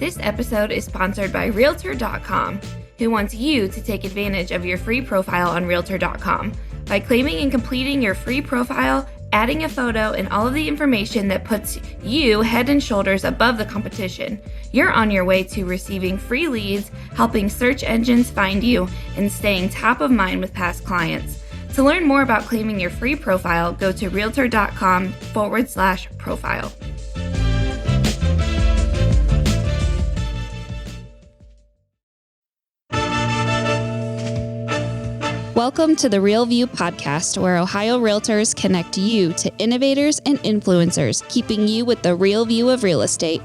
This episode is sponsored by Realtor.com, who wants you to take advantage of your free profile on Realtor.com. By claiming and completing your free profile, adding a photo, and all of the information that puts you head and shoulders above the competition, you're on your way to receiving free leads, helping search engines find you, and staying top of mind with past clients. To learn more about claiming your free profile, go to Realtor.com/profile. Welcome to the Real View podcast, where Ohio Realtors connect you to innovators and influencers, keeping you with the real view of real estate.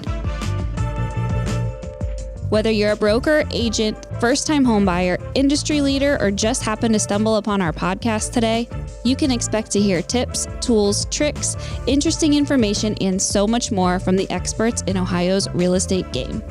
Whether you're a broker, agent, first-time homebuyer, industry leader, or just happen to stumble upon our podcast today, you can expect to hear tips, tools, tricks, interesting information, and so much more from the experts in Ohio's real estate game.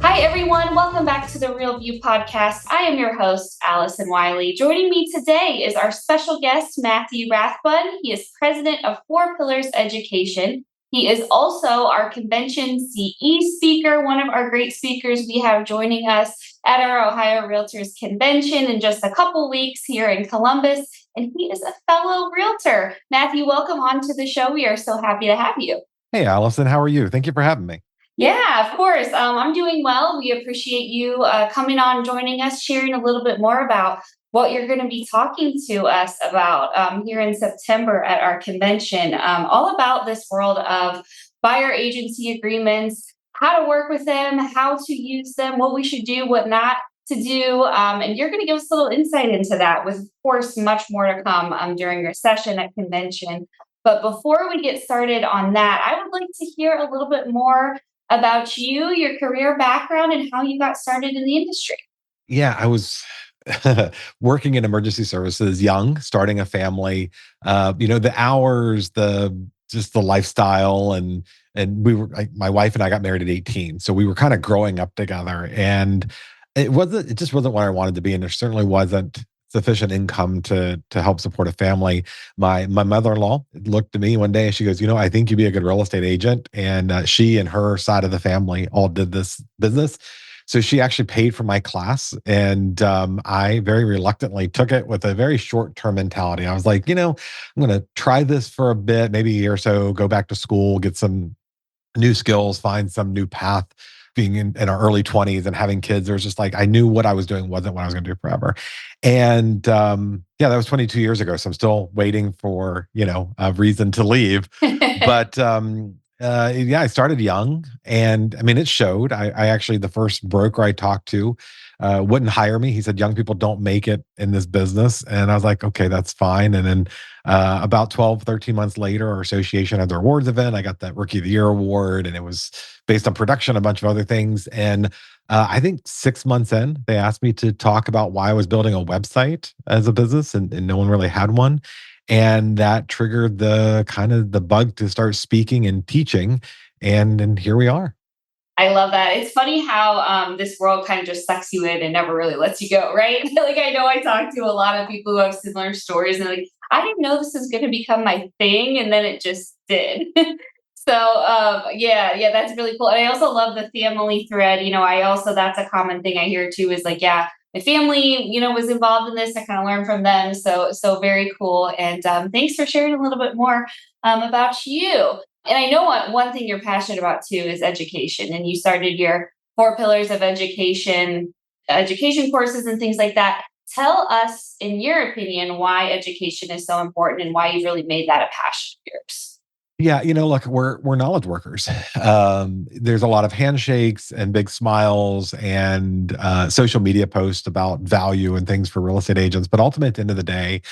Hi, everyone. Welcome back to the Real View podcast. I am your host, Allison Wiley. Joining me today is our special guest, Matthew Rathbun. He is president of Four Pillars Education. He is also our convention CE speaker, one of our great speakers we have joining us at our Ohio Realtors Convention in just a couple weeks here in Columbus. And he is a fellow realtor. Matthew, welcome on to the show. We are so happy to have you. Hey, Allison, how are you? Thank you for having me. Yeah, of course. I'm doing well. We appreciate you coming on, joining us, sharing a little bit more about what you're going to be talking to us about here in September at our convention, all about this world of buyer agency agreements, how to work with them, how to use them, what we should do, what not to do. And you're going to give us a little insight into that with, of course, much more to come during your session at convention. But before we get started on that, I would like to hear a little bit more about you, your career background, and how you got started in the industry. Yeah, I was working in emergency services, young, starting a family. The hours, just the lifestyle, and we were my wife and I got married at 18, so we were kind of growing up together, and it just wasn't what I wanted to be, and there certainly wasn't sufficient income to help support a family. My mother-in-law looked at me one day and she goes, I think you'd be a good real estate agent. And she and her side of the family all did this business. So she actually paid for my class. And I very reluctantly took it with a very short-term mentality. I was like, I'm going to try this for a bit, maybe a year or so, go back to school, get some new skills, find some new path. Being in our early 20s and having kids, there was just like, I knew what I was doing wasn't what I was going to do forever. And that was 22 years ago. So I'm still waiting for, a reason to leave. But I started young, and I mean, it showed. I actually, the first broker I talked to wouldn't hire me. He said, young people don't make it in this business. And I was like, okay, that's fine. And then about 12, 13 months later, our association had their awards event. I got that Rookie of the Year award, and it was based on production, a bunch of other things. And I think 6 months in, they asked me to talk about why I was building a website as a business, and no one really had one. And that triggered the bug to start speaking and teaching. And here we are. I love that. It's funny how this world kind of just sucks you in and never really lets you go, right? Like, I know I talk to a lot of people who have similar stories, and they're like, I didn't know this was going to become my thing, and then it just did. So that's really cool. And I also love the family thread. That's a common thing I hear too, is like, yeah, my family, was involved in this. I kind of learned from them. So very cool. And thanks for sharing a little bit more about you. And I know one thing you're passionate about too is education. And you started your Four Pillars of education courses and things like that. Tell us, in your opinion, why education is so important and why you've really made that a passion of yours. Yeah, look, we're knowledge workers. There's a lot of handshakes and big smiles and social media posts about value and things for real estate agents. But ultimately, at the end of the day,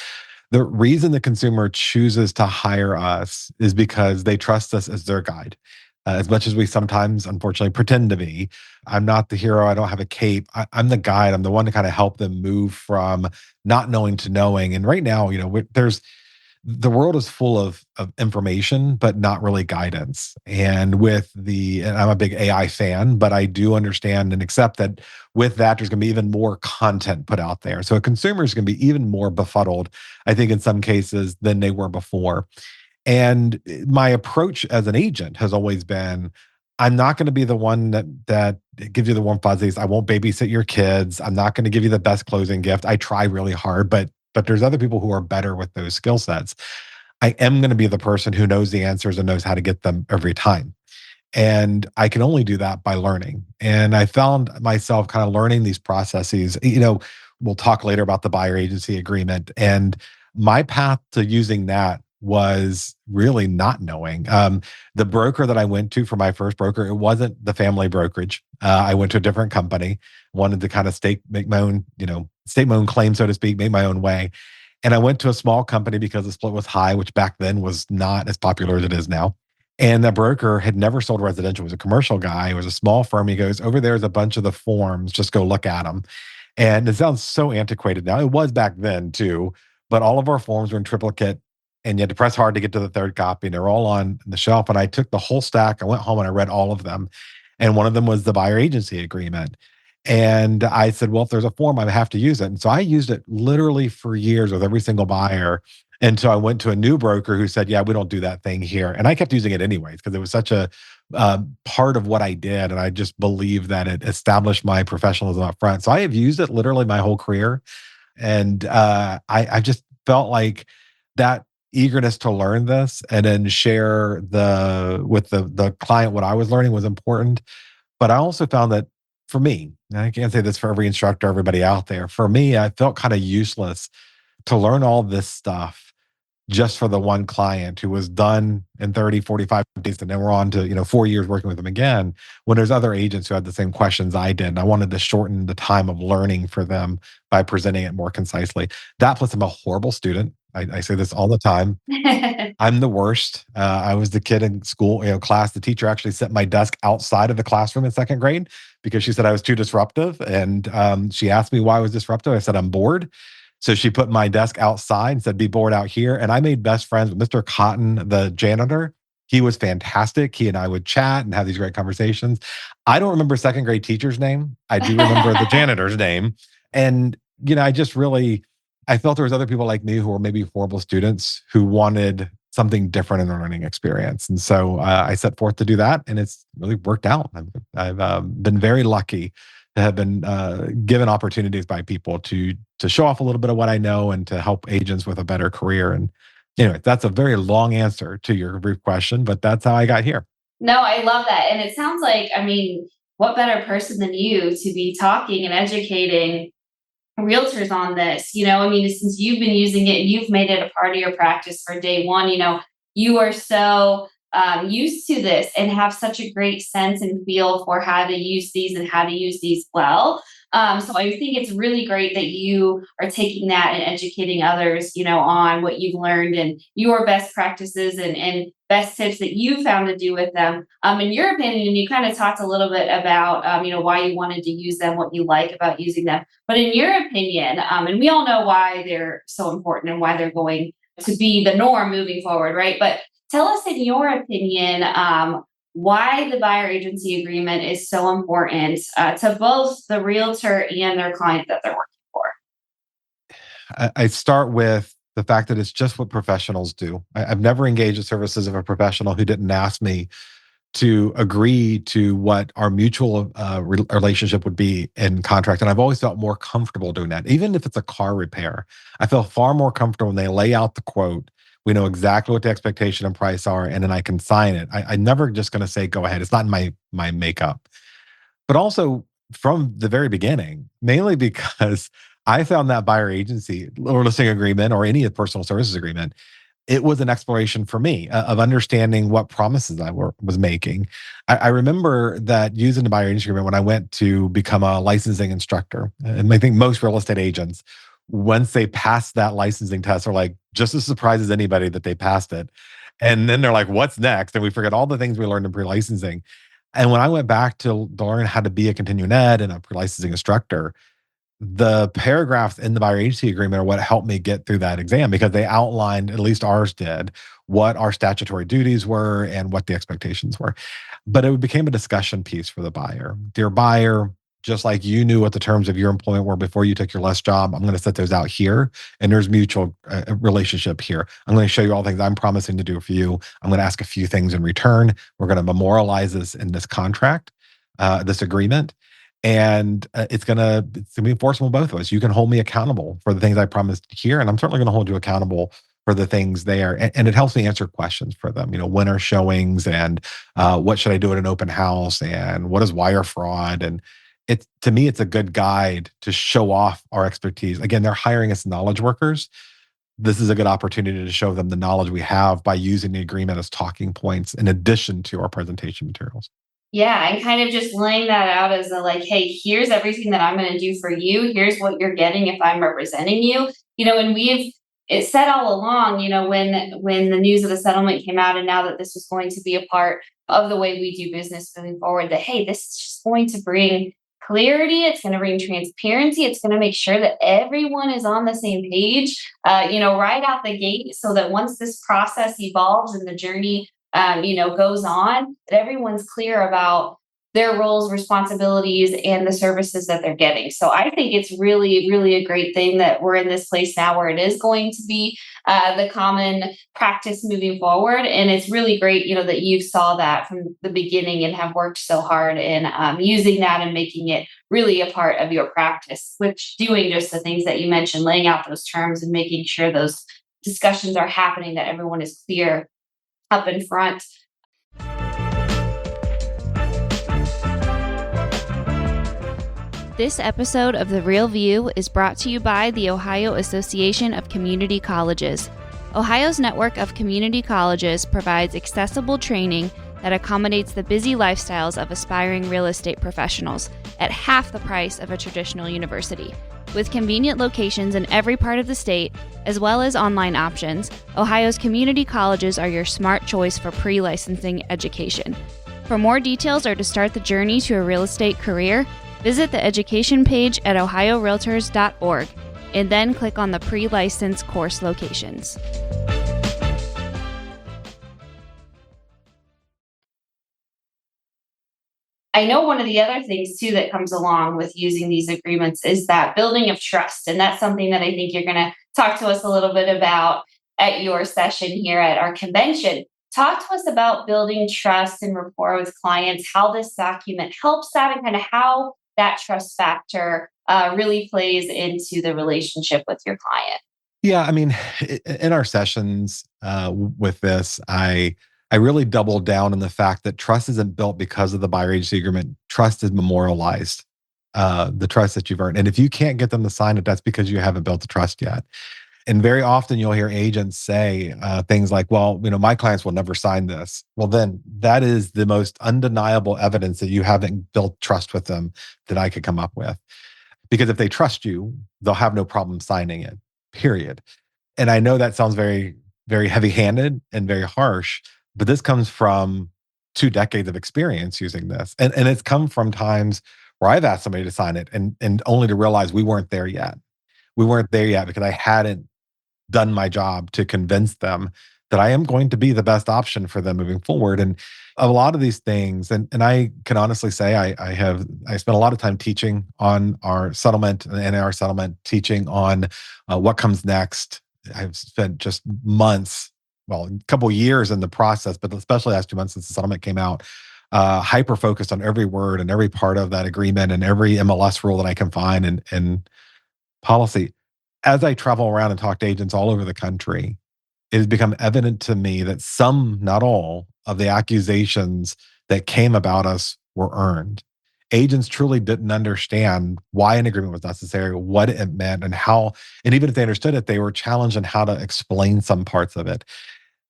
the reason the consumer chooses to hire us is because they trust us as their guide. As much as we sometimes, unfortunately, pretend to be. I'm not the hero. I don't have a cape. I'm the guide. I'm the one to kind of help them move from not knowing to knowing. And right now, the world is full of information, but not really guidance. And and I'm a big AI fan, but I do understand and accept that with that, there's going to be even more content put out there. So a consumer is going to be even more befuddled, I think, in some cases than they were before. And my approach as an agent has always been, I'm not going to be the one that gives you the warm fuzzies. I won't babysit your kids. I'm not going to give you the best closing gift. I try really hard, but there's other people who are better with those skill sets. I am going to be the person who knows the answers and knows how to get them every time. And I can only do that by learning. And I found myself kind of learning these processes. We'll talk later about the buyer agency agreement. And my path to using that was really not knowing. The broker that I went to for my first broker, it wasn't the family brokerage. I went to a different company, wanted to kind of make my own, state my own claim, so to speak, make my own way. And I went to a small company because the split was high, which back then was not as popular as it is now. And the broker had never sold residential. He was a commercial guy. It was a small firm. He goes, over there's a bunch of the forms. Just go look at them. And it sounds so antiquated now. It was back then too, but all of our forms were in triplicate and you had to press hard to get to the third copy. And they're all on the shelf. And I took the whole stack. I went home and I read all of them. And one of them was the buyer agency agreement. And I said, well, if there's a form, I have to use it. And so I used it literally for years with every single buyer until I went to a new broker who said, yeah, we don't do that thing here. And I kept using it anyways because it was such a part of what I did. And I just believe that it established my professionalism up front. So I have used it literally my whole career. And I just felt like that eagerness to learn this and then share with the client what I was learning was important. But I also found that for me, and I can't say this for every instructor, everybody out there, for me, I felt kind of useless to learn all this stuff just for the one client who was done in 30, 45 days. And then we're on to, 4 years working with them again, when there's other agents who had the same questions I did. And I wanted to shorten the time of learning for them by presenting it more concisely. That plus I'm a horrible student. I say this all the time. I'm the worst. I was the kid in school, class. The teacher actually set my desk outside of the classroom in second grade because she said I was too disruptive. And she asked me why I was disruptive. I said, I'm bored. So she put my desk outside and said, be bored out here. And I made best friends with Mr. Cotton, the janitor. He was fantastic. He and I would chat and have these great conversations. I don't remember second grade teacher's name. I do remember the janitor's name. And, I felt there was other people like me who were maybe horrible students who wanted something different in their learning experience. And so I set forth to do that, and it's really worked out. I've been very lucky to have been given opportunities by people to show off a little bit of what I know and to help agents with a better career. And anyway, that's a very long answer to your brief question, but that's how I got here. No, I love that. And it sounds like, what better person than you to be talking and educating realtors on this? Since you've been using it, you've made it a part of your practice for day one. You are so used to this and have such a great sense and feel for how to use these and how to use these well. So I think it's really great that you are taking that and educating others, on what you've learned and your best practices and best tips that you found to do with them. In your opinion, you kind of talked a little bit about, why you wanted to use them, what you like about using them. But in your opinion, and we all know why they're so important and why they're going to be the norm moving forward, right? But tell us, in your opinion, why the buyer agency agreement is so important to both the realtor and their client that they're working for. I start with the fact that it's just what professionals do. I've never engaged the services of a professional who didn't ask me to agree to what our mutual relationship would be in contract. And I've always felt more comfortable doing that. Even if it's a car repair, I feel far more comfortable when they lay out the quote. We know exactly what the expectation and price are, and then I can sign it. I'm never just going to say, go ahead. It's not in my makeup. But also from the very beginning, mainly because I found that buyer agency or listing agreement or any personal services agreement, it was an exploration for me of understanding what promises I was making. I remember that using the buyer agency agreement when I went to become a licensing instructor. And I think most real estate agents, once they pass that licensing test, are like just as surprised as anybody that they passed it. And then they're like, what's next? And we forget all the things we learned in pre-licensing. And when I went back to learn how to be a continuing ed and a pre-licensing instructor, the paragraphs in the buyer agency agreement are what helped me get through that exam because they outlined, at least ours did, what our statutory duties were and what the expectations were. But it became a discussion piece for the buyer. Dear buyer, just like you knew what the terms of your employment were before you took your last job, I'm going to set those out here. And there's mutual relationship here. I'm going to show you all the things I'm promising to do for you. I'm going to ask a few things in return. We're going to memorialize this in this contract, this agreement. And it's gonna be enforceable both of us. You can hold me accountable for the things I promised here, and I'm certainly going to hold you accountable for the things there. And it helps me answer questions for them. When are showings, and what should I do at an open house, and what is wire fraud, and to me, it's a good guide to show off our expertise. Again, they're hiring us knowledge workers. This is a good opportunity to show them the knowledge we have by using the agreement as talking points in addition to our presentation materials. Yeah, and kind of just laying that out as a like, hey, here's everything that I'm going to do for you. Here's what you're getting if I'm representing you. And we've it said all along, when the news of the settlement came out, and now that this was going to be a part of the way we do business moving forward, that hey, this is just going to bring clarity. It's going to bring transparency. It's going to make sure that everyone is on the same page, right out the gate, so that once this process evolves and the journey goes on, that everyone's clear about their roles, responsibilities, and the services that they're getting. So I think it's really, really a great thing that we're in this place now where it is going to be the common practice moving forward. And it's really great, that you saw that from the beginning and have worked so hard in using that and making it really a part of your practice, which doing just the things that you mentioned, laying out those terms and making sure those discussions are happening, that everyone is clear up in front. This episode of The Real View is brought to you by the Ohio Association of Community Colleges. Ohio's network of community colleges provides accessible training that accommodates the busy lifestyles of aspiring real estate professionals at half the price of a traditional university. With convenient locations in every part of the state, as well as online options, Ohio's community colleges are your smart choice for pre-licensing education. For more details or to start the journey to a real estate career, visit the education page at ohiorealtors.org and then click on the pre-license course locations. I know one of the other things too that comes along with using these agreements is that building of trust. And that's something that I think you're going to talk to us a little bit about at your session here at our convention. Talk to us about building trust and rapport with clients, how this document helps that, and kind of how that trust factor really plays into the relationship with your client. Yeah, I mean, in our sessions with this, I really doubled down on the fact that trust isn't built because of the buyer agency agreement. Trust is memorialized, the trust that you've earned. And if you can't get them to sign it, that's because you haven't built the trust yet. And very often you'll hear agents say things like, well, my clients will never sign this. Well, then that is the most undeniable evidence that you haven't built trust with them that I could come up with. Because if they trust you, they'll have no problem signing it, period. And I know that sounds very, very heavy-handed and very harsh, but this comes from 2 decades of experience using this. And it's come from times where I've asked somebody to sign it and only to realize we weren't there yet. We weren't there yet because I hadn't done my job to convince them that I am going to be the best option for them moving forward. And a lot of these things, and I can honestly say I spent a lot of time teaching on our settlement and our settlement, teaching on what comes next. I've spent just months, well, a couple of years in the process, but especially the last 2 months since the settlement came out, hyper focused on every word and every part of that agreement and every MLS rule that I can find and policy. As I travel around and talk to agents all over the country, it has become evident to me that some, not all, of the accusations that came about us were earned. Agents truly didn't understand why an agreement was necessary, what it meant, and how, and even if they understood it, they were challenged on how to explain some parts of it.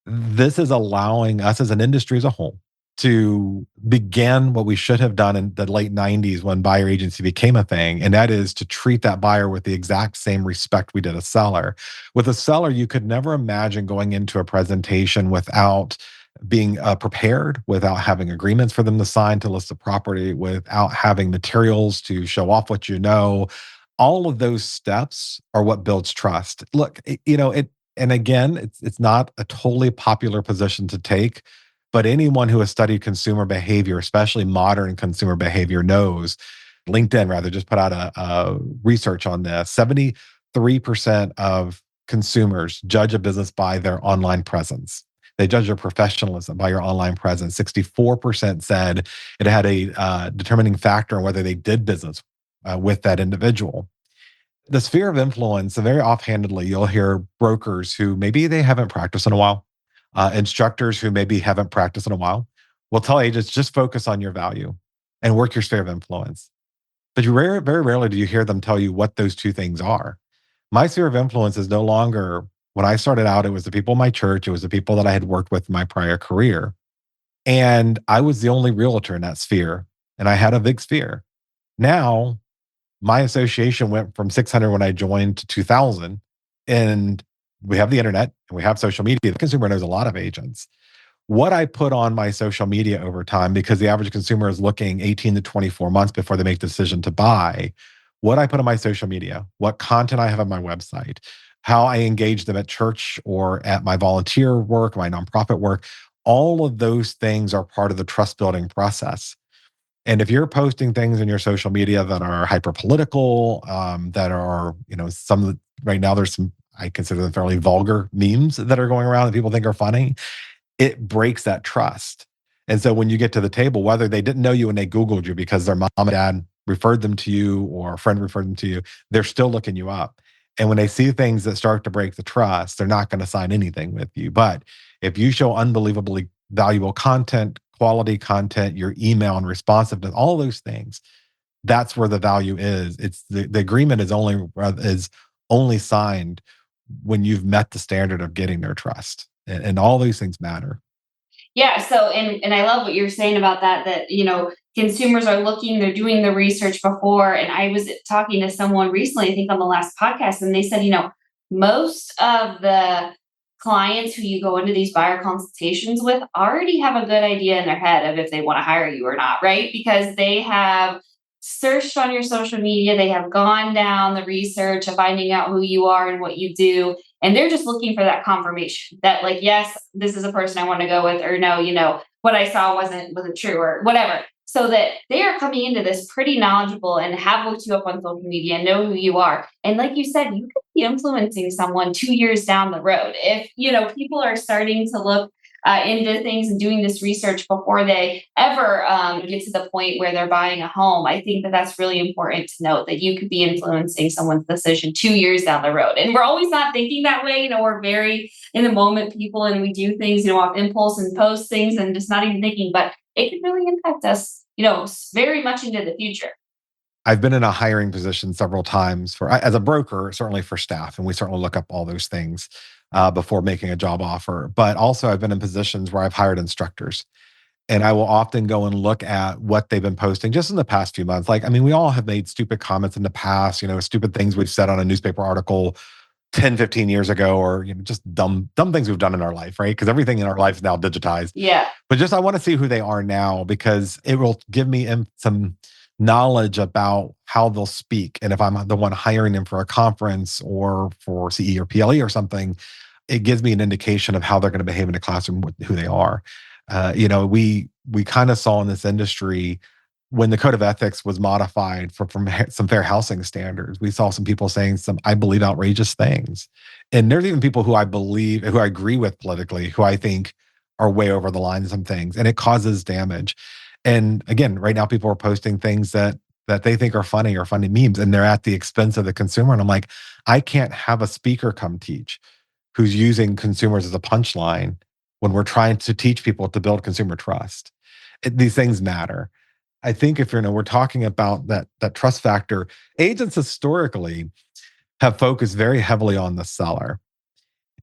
This is allowing us as an industry as a whole to begin what we should have done in the late 90s when buyer agency became a thing, and that is to treat that buyer with the exact same respect we did a seller. With a seller, you could never imagine going into a presentation without being prepared, without having agreements for them to sign to list the property, without having materials to show off what you know. All of those steps are what builds trust. Look, and again, it's not a totally popular position to take, but anyone who has studied consumer behavior, especially modern consumer behavior, knows LinkedIn rather just put out a research on this. 73% of consumers judge a business by their online presence. They judge your professionalism by your online presence. 64% said it had a determining factor on whether they did business with that individual. The sphere of influence, very offhandedly, you'll hear brokers who maybe they haven't practiced in a while, instructors who maybe haven't practiced in a while, will tell agents just focus on your value and work your sphere of influence. But very rarely do you hear them tell you what those two things are. My sphere of influence is no longer, when I started out, it was the people in my church, it was the people that I had worked with in my prior career. And I was the only realtor in that sphere, and I had a big sphere. Now, my association went from 600 when I joined to 2,000. And we have the internet and we have social media. The consumer knows a lot of agents. What I put on my social media over time, because the average consumer is looking 18 to 24 months before they make the decision to buy, what I put on my social media, what content I have on my website, how I engage them at church or at my volunteer work, my nonprofit work, all of those things are part of the trust building process. And if you're posting things in your social media that are hyper political, that are, some right now there's some, I consider them fairly vulgar memes that are going around that people think are funny, it breaks that trust. And so when you get to the table, whether they didn't know you when they Googled you because their mom and dad referred them to you or a friend referred them to you, they're still looking you up. And when they see things that start to break the trust, they're not going to sign anything with you. But if you show unbelievably valuable content, quality content, your email and responsiveness, all those things, that's where the value is. It's the agreement is only signed when you've met the standard of getting their trust. And all these things matter. Yeah. So, and I love what you're saying about that, consumers are looking, they're doing the research before. And I was talking to someone recently, I think on the last podcast, and they said, most of the clients who you go into these buyer consultations with already have a good idea in their head of if they want to hire you or not, right? Because they have searched on your social media, they have gone down the research of finding out who you are and what you do. And they're just looking for that confirmation that, like, yes, this is a person I want to go with, or no, what I saw wasn't true, or whatever. So that they are coming into this pretty knowledgeable and have looked you up on social media and know who you are. And like you said, you could be influencing someone 2 years down the road. If, people are starting to look into things and doing this research before they ever get to the point where they're buying a home, I think that that's really important to note, that you could be influencing someone's decision 2 years down the road. And we're always not thinking that way. We're very in the moment people, and we do things, off impulse and post things and just not even thinking, but it can really impact us, very much into the future. I've been in a hiring position several times as a broker, certainly for staff, and we certainly look up all those things before making a job offer. But also, I've been in positions where I've hired instructors, and I will often go and look at what they've been posting just in the past few months. We all have made stupid comments in the past, stupid things we've said on a newspaper article 10, 15 years ago, or just dumb things we've done in our life, right? Because everything in our life is now digitized. Yeah. But I want to see who they are now, because it will give me some knowledge about how they'll speak. And if I'm the one hiring them for a conference or for CE or PLE or something, it gives me an indication of how they're going to behave in the classroom with who they are. We kind of saw in this industry, when the code of ethics was modified from some fair housing standards, we saw some people saying some, I believe, outrageous things. And there's even people who I agree with politically, who I think are way over the line in some things, and it causes damage. And again, right now people are posting things that they think are funny or funny memes, and they're at the expense of the consumer. And I'm like, I can't have a speaker come teach who's using consumers as a punchline when we're trying to teach people to build consumer trust. These things matter. I think if we're talking about that trust factor, agents historically have focused very heavily on the seller.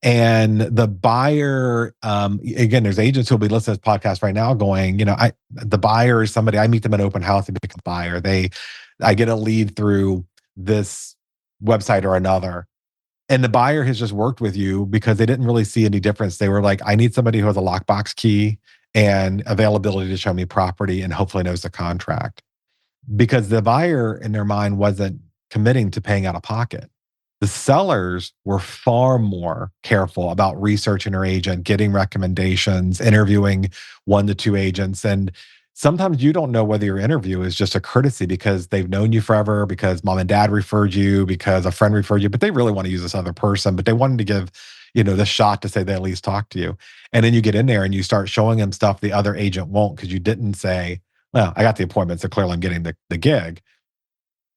And the buyer, again, there's agents who will be listening to this podcast right now going, the buyer is somebody, I meet them at open house, they become a buyer. I get a lead through this website or another. And the buyer has just worked with you because they didn't really see any difference. They were like, I need somebody who has a lockbox key and availability to show me property and hopefully knows the contract. Because the buyer in their mind wasn't committing to paying out of pocket. The sellers were far more careful about researching their agent, getting recommendations, interviewing 1 to 2 agents. And Sometimes you don't know whether your interview is just a courtesy because they've known you forever, because mom and dad referred you, because a friend referred you, but they really want to use this other person, but they wanted to give, the shot to say they at least talked to you. And then you get in there and you start showing them stuff the other agent won't because you didn't say, well, I got the appointment, so clearly I'm getting the gig.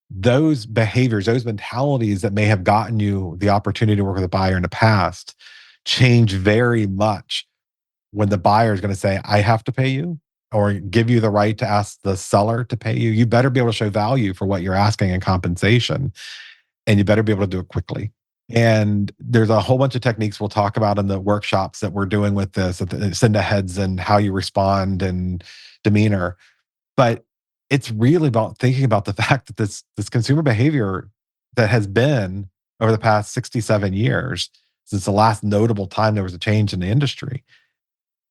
Those behaviors, those mentalities that may have gotten you the opportunity to work with a buyer in the past change very much when the buyer is going to say, I have to pay you, or give you the right to ask the seller to pay you. You better be able to show value for what you're asking in compensation, and you better be able to do it quickly. And there's a whole bunch of techniques we'll talk about in the workshops that we're doing with this, at the send aheads and how you respond and demeanor. But it's really about thinking about the fact that this consumer behavior that has been over the past 67 years, since the last notable time there was a change in the industry,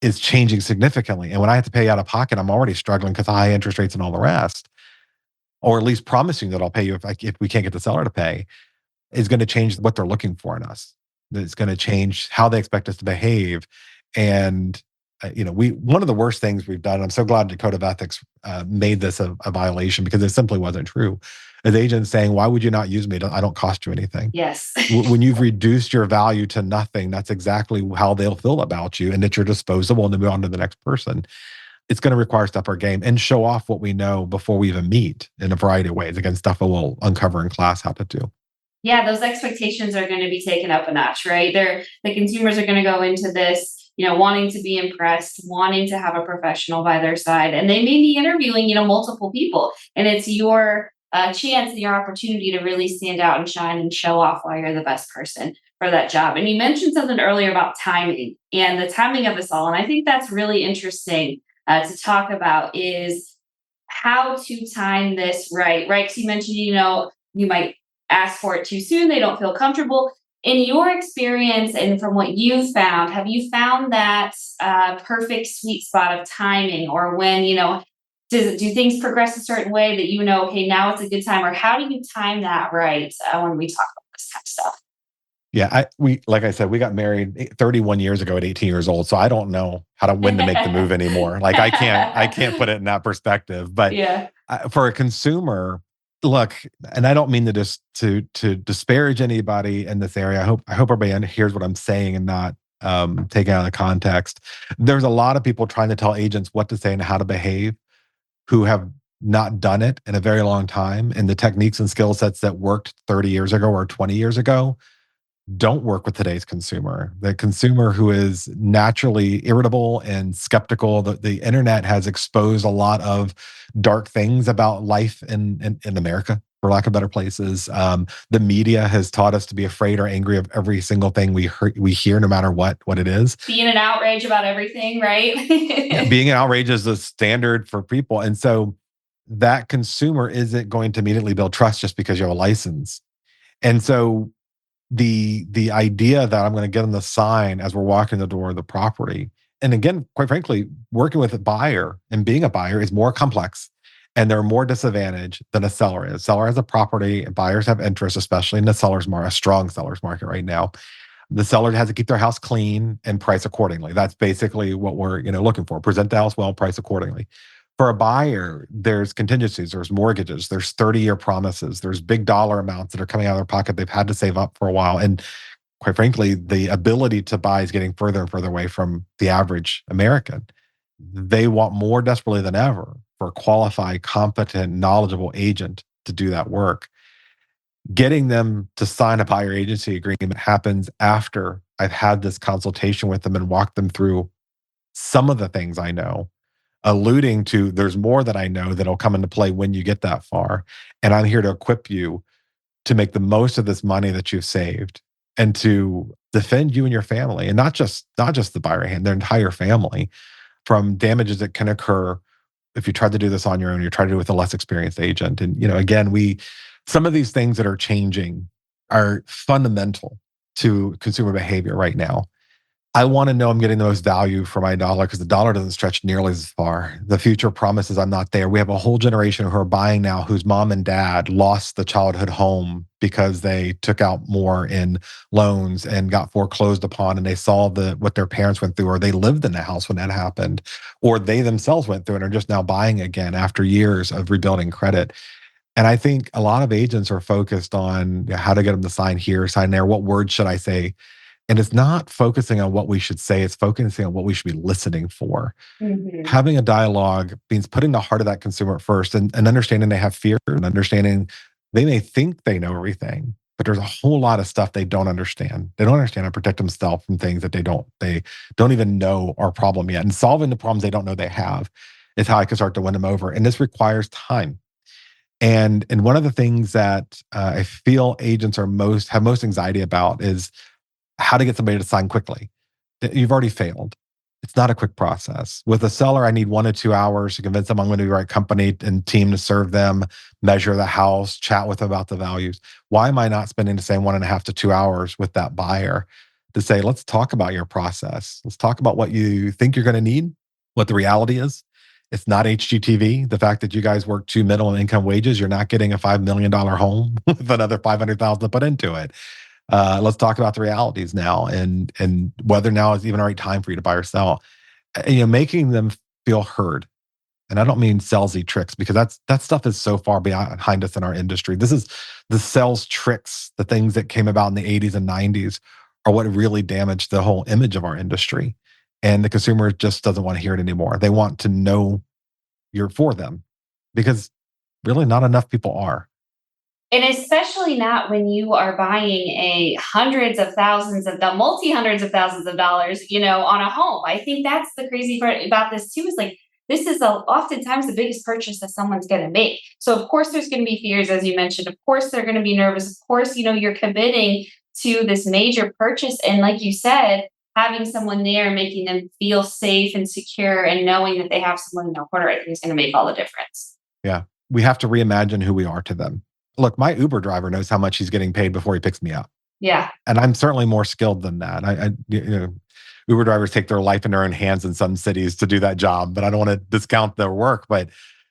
is changing significantly. And when I have to pay out of pocket, I'm already struggling because of high interest rates and all the rest, or at least promising that I'll pay you if we can't get the seller to pay, is going to change what they're looking for in us. It's going to change how they expect us to behave. And we one of the worst things we've done, and I'm so glad the Code of Ethics made this a violation, because it simply wasn't true. As agents saying, why would you not use me? I don't cost you anything. Yes. When you've reduced your value to nothing, that's exactly how they'll feel about you, and that you're disposable and then move on to the next person. It's going to require step our game and show off what we know before we even meet in a variety of ways. Again, stuff we'll uncover in class how to do. Yeah, those expectations are going to be taken up a notch, right? The consumers are going to go into this, wanting to be impressed, wanting to have a professional by their side, and they may be interviewing, multiple people, and it's your chance and your opportunity to really stand out and shine and show off why you're the best person for that job. And you mentioned something earlier about timing and the timing of this all, and I think that's really interesting to talk about, is how to time this right, right? Because you mentioned, you might ask for it too soon, they don't feel comfortable. In your experience and from what you've found, have you found that perfect sweet spot of timing, or when, do things progress a certain way that, okay, now it's a good time, or how do you time that right when we talk about this kind of stuff? Yeah, like I said, we got married 31 years ago at 18 years old, so I don't know when to make the move anymore. Like I can't put it in that perspective. But Yeah. For a consumer, look, and I don't mean to disparage anybody in this area. I hope everybody hears what I'm saying and not taken out of context. There's a lot of people trying to tell agents what to say and how to behave, who have not done it in a very long time, and the techniques and skill sets that worked 30 years ago or 20 years ago don't work with today's consumer. The consumer who is naturally irritable and skeptical. The internet has exposed a lot of dark things about life in America, for lack of better places. The media has taught us to be afraid or angry of every single thing we hear, no matter what it is. Being an outrage about everything, right? Yeah, being an outrage is the standard for people. And so that consumer isn't going to immediately build trust just because you have a license. And so the idea that I'm going to get on the sign as we're walking the door of the property, and again, quite frankly, working with a buyer and being a buyer is more complex, and they're more disadvantaged than a seller is. Seller has a property, and buyers have interest, especially in the seller's market, a strong seller's market right now. The seller has to keep their house clean and price accordingly. That's basically what we're looking for. Present the house well, price accordingly. For a buyer, there's contingencies, there's mortgages, there's 30-year promises, there's big dollar amounts that are coming out of their pocket they've had to save up for a while. And quite frankly, the ability to buy is getting further and further away from the average American. They want more desperately than ever for a qualified, competent, knowledgeable agent to do that work. Getting them to sign a buyer agency agreement happens after I've had this consultation with them and walked them through some of the things I know, alluding to there's more that I know that'll come into play when you get that far. And I'm here to equip you to make the most of this money that you've saved and to defend you and your family, and not just the buyer hand, their entire family, from damages that can occur if you try to do this on your own, you're trying to do it with a less experienced agent. And again, some of these things that are changing are fundamental to consumer behavior right now. I want to know I'm getting the most value for my dollar because the dollar doesn't stretch nearly as far. The future promises I'm not there. We have a whole generation who are buying now whose mom and dad lost the childhood home because they took out more in loans and got foreclosed upon, and they saw what their parents went through, or they lived in the house when that happened, or they themselves went through it and are just now buying again after years of rebuilding credit. And I think a lot of agents are focused on how to get them to sign here, sign there. What words should I say? And it's not focusing on what we should say, it's focusing on what we should be listening for. Mhm. Having a dialogue means putting the heart of that consumer first, and understanding they have fear, and understanding they may think they know everything, but there's a whole lot of stuff they don't understand. They don't understand how to protect themselves from things that they don't even know are a problem yet. And solving the problems they don't know they have is how I can start to win them over. And this requires time. And one of the things that I feel agents have most anxiety about is how to get somebody to sign quickly. You've already failed. It's not a quick process. With a seller, I need 1 to 2 hours to convince them I'm going to be the right company and team to serve them, measure the house, chat with them about the values. Why am I not spending the same 1.5 to 2 hours with that buyer to say, let's talk about your process. Let's talk about what you think you're going to need, what the reality is. It's not HGTV. The fact that you guys work 2 minimum income wages, you're not getting a $5 million home with another 500,000 to put into it. Let's talk about the realities now, and whether now is even the right time for you to buy or sell. Making them feel heard. And I don't mean salesy tricks, because that stuff is so far behind us in our industry. This is the sales tricks, the things that came about in the 80s and 90s are what really damaged the whole image of our industry. And the consumer just doesn't want to hear it anymore. They want to know you're for them, because really not enough people are. And especially not when you are buying a hundreds of thousands of multi hundreds of thousands of dollars, on a home. I think that's the crazy part about this too. Is like this is oftentimes the biggest purchase that someone's going to make. So of course there's going to be fears, as you mentioned. Of course they're going to be nervous. Of course, you're committing to this major purchase, and like you said, having someone there, making them feel safe and secure, and knowing that they have someone in their corner, I think is going to make all the difference. Yeah. We have to reimagine who we are to them. Look, my Uber driver knows how much he's getting paid before he picks me up. Yeah. And I'm certainly more skilled than that. Uber drivers take their life in their own hands in some cities to do that job, but I don't want to discount their work. But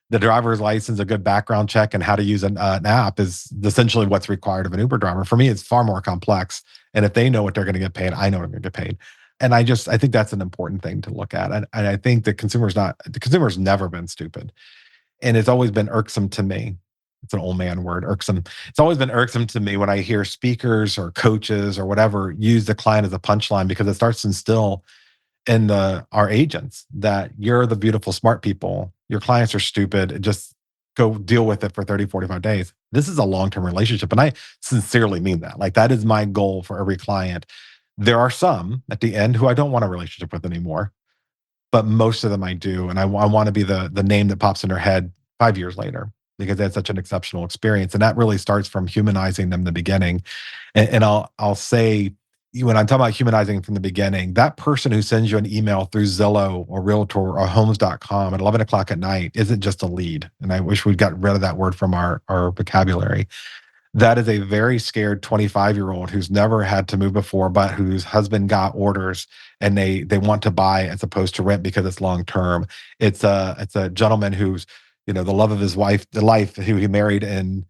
the driver's license, a good background check, and how to use an app is essentially what's required of an Uber driver. For me, it's far more complex. And if they know what they're going to get paid, I know what I'm going to get paid. And I think that's an important thing to look at. And I think the consumer's never been stupid. And it's always been irksome to me. It's an old man word, irksome. It's always been irksome to me when I hear speakers or coaches or whatever use the client as a punchline, because it starts to instill in our agents that you're the beautiful, smart people. Your clients are stupid. Just go deal with it for 30, 45 days. This is a long-term relationship. And I sincerely mean that. Like, that is my goal for every client. There are some at the end who I don't want a relationship with anymore, but most of them I do. And I want to be the name that pops in their head 5 years later, because they had such an exceptional experience. And that really starts from humanizing them in the beginning. And I'll say, when I'm talking about humanizing from the beginning, that person who sends you an email through Zillow or Realtor or Homes.com at 11 o'clock at night isn't just a lead. And I wish we'd got rid of that word from our vocabulary. That is a very scared 25-year-old who's never had to move before, but whose husband got orders, and they want to buy as opposed to rent because it's long term. It's a gentleman who's, the love of his life, who he married in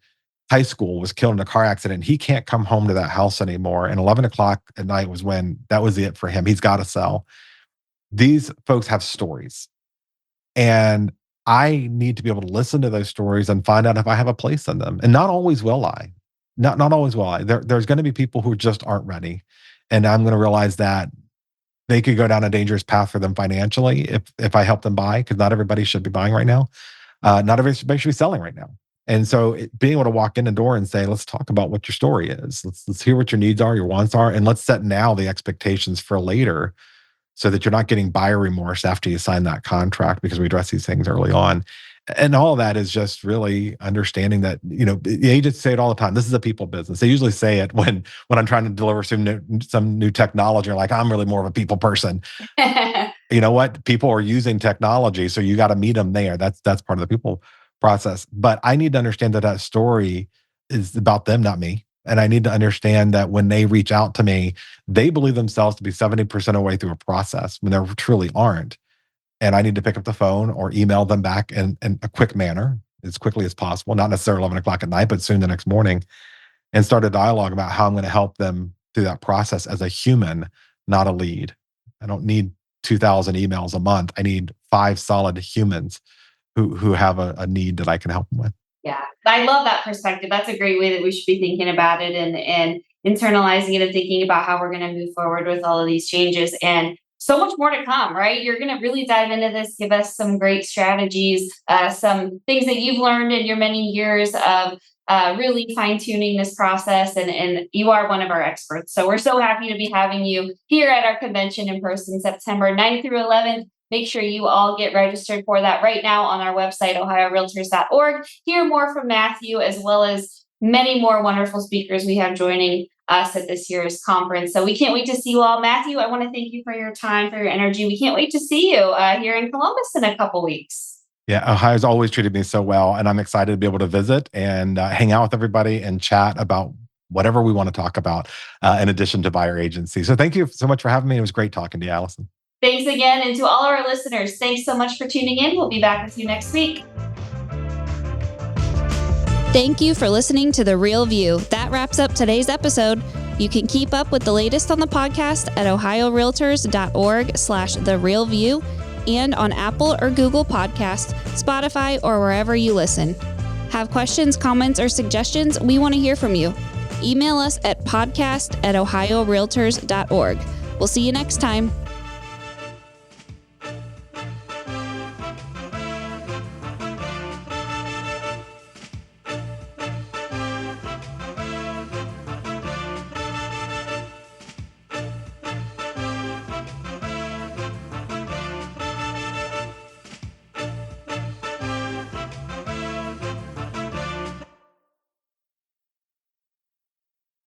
high school, was killed in a car accident. He can't come home to that house anymore. And 11 o'clock at night was when that was it for him. He's got to sell. These folks have stories. And I need to be able to listen to those stories and find out if I have a place in them. And not always will I. Not always will I. There's going to be people who just aren't ready. And I'm going to realize that they could go down a dangerous path for them financially if I help them buy, because not everybody should be buying right now. Not everybody should be selling right now. And so being able to walk in the door and say, let's talk about what your story is. Let's hear what your needs are, your wants are, and let's set now the expectations for later, so that you're not getting buyer remorse after you sign that contract, because we address these things early on. And all of that is just really understanding that, the agents say it all the time. This is a people business. They usually say it when I'm trying to deliver some new technology. Or like, I'm really more of a people person. You know what? People are using technology, so you got to meet them there. That's part of the people process. But I need to understand that story is about them, not me. And I need to understand that when they reach out to me, they believe themselves to be 70% of the way through a process when they truly aren't. And I need to pick up the phone or email them back in a quick manner, as quickly as possible, not necessarily 11 o'clock at night, but soon the next morning, and start a dialogue about how I'm going to help them through that process as a human, not a lead. I don't need 2,000 emails a month. I need 5 solid humans who have a need that I can help them with. Yeah, I love that perspective. That's a great way that we should be thinking about it and internalizing it and thinking about how we're going to move forward with all of these changes. And so much more to come, right? You're going to really dive into this, give us some great strategies, some things that you've learned in your many years of really fine tuning this process. And you are one of our experts. So we're so happy to be having you here at our convention in person, September 9th through 11th. Make sure you all get registered for that right now on our website, ohiorealtors.org. Hear more from Matthew, as well as many more wonderful speakers we have joining us at this year's conference. So we can't wait to see you all. Matthew, I want to thank you for your time, for your energy. We can't wait to see you here in Columbus in a couple weeks. Yeah, Ohio's always treated me so well, and I'm excited to be able to visit and hang out with everybody and chat about whatever we want to talk about in addition to buyer agency. So thank you so much for having me. It was great talking to you, Allison. Thanks again. And to all our listeners, thanks so much for tuning in. We'll be back with you next week. Thank you for listening to The Real View. That wraps up today's episode. You can keep up with the latest on the podcast at ohiorealtors.org/therealview and on Apple or Google Podcasts, Spotify, or wherever you listen. Have questions, comments, or suggestions? We want to hear from you. Email us at podcast@ohiorealtors.org. We'll see you next time.